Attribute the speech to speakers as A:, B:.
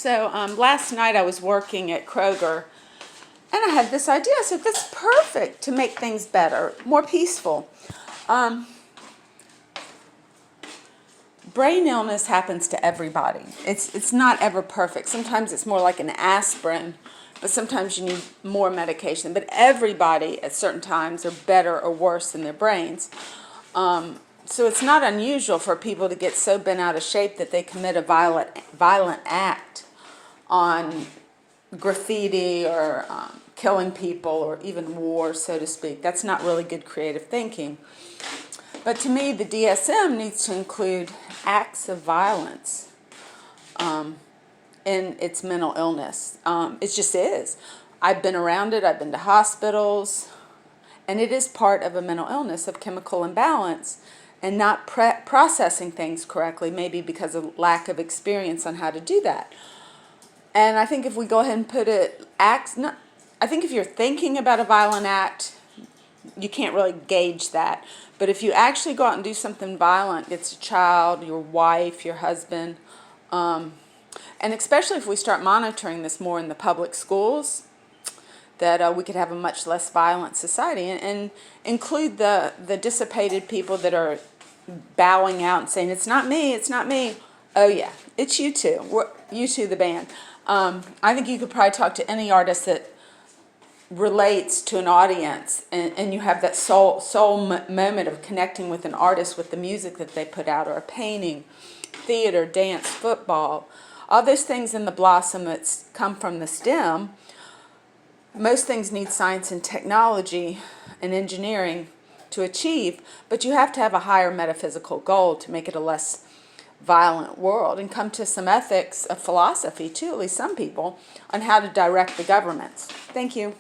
A: So last night I was working at Kroger, and I had this idea. I said, that's perfect to make things better, more peaceful. Brain illness happens to everybody. It's not ever perfect. Sometimes it's more like an aspirin, but sometimes you need more medication. But everybody at certain times are better or worse in their brains. So it's not unusual for people to get so bent out of shape that they commit a violent act on graffiti or killing people or even war, so to speak. That's not really good creative thinking. But to me, the DSM needs to include acts of violence in its mental illness. It just is. I've been around it. I've been to hospitals. And it is part of a mental illness of chemical imbalance and not processing things correctly, maybe because of lack of experience on how to do that. And I think if we go ahead and put I think if you're thinking about a violent act, you can't really gauge that. But if you actually go out and do something violent, it's a child, your wife, your husband, and especially if we start monitoring this more in the public schools, that we could have a much less violent society, and include the dissipated people that are bowing out and saying, it's not me, it's not me. Oh yeah, it's you two. You two, the band. I think you could probably talk to any artist that relates to an audience, and you have that soul moment of connecting with an artist with the music that they put out, or a painting, theater, dance, football, all those things in the blossom that's come from the stem. Most things need science and technology and engineering to achieve, but you have to have a higher metaphysical goal to make it a less violent world, and come to some ethics, a philosophy too, at least some people, on how to direct the governments. Thank you.